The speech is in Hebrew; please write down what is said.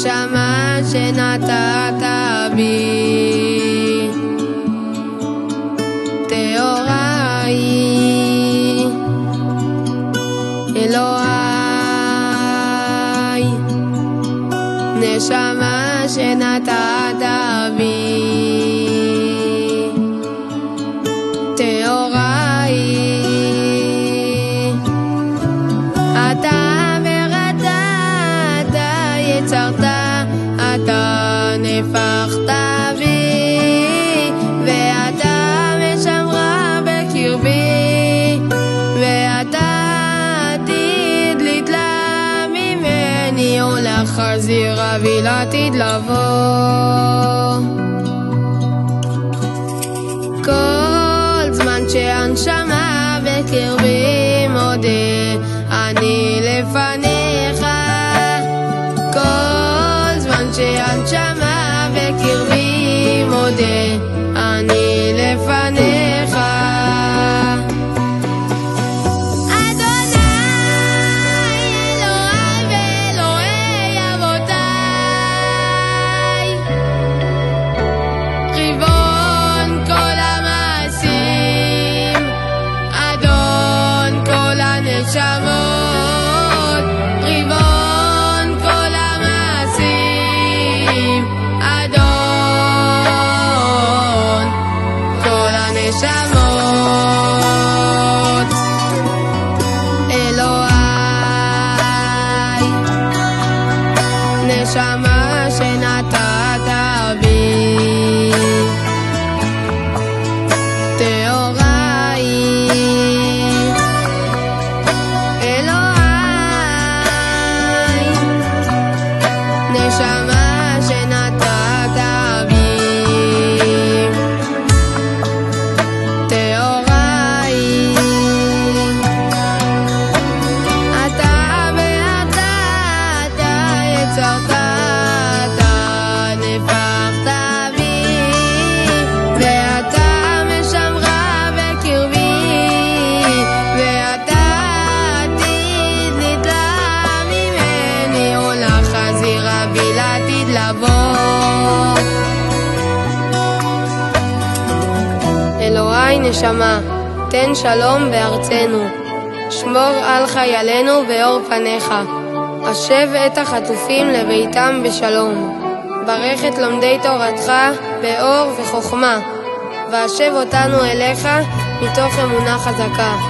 נשמה שנתת בי, טהורה היא, אלוהי, נשמה שנתת בי, טהורה היא, אתה בראת, אתה יצרת, אתה נפחת בי, ואתה משמרה בקרבי, ואתה עתיד לתלה ממני, ולחזיר אבי לעתיד לבוא. כל זמן שהנשמה בקרבי מודה אני לפניך, כל זמן שהנשמה בקרבי מודה אני לפניך. נשמות, ריבון כל המעשים, אדון כל הנשמות, אלוהי, נשמה שנתת בי, טהורה היא, נשמה שנתת בי, טהורה היא, אתה ואתה, אתה יצרת, אתה נפחת בי, ואתה משמרה בקרבי, ואתה עתיד לתלה ממני, ולחזיר אבי לעתיד לבוא. אלוהי נשמה, תן שלום בארצנו, שמור על חיילינו באור פניך, השב את החטופים לביתם בשלום, ברך את לומדי תורתך באור וחוכמה, והשב אותנו אליך מתוך אמונה חזקה.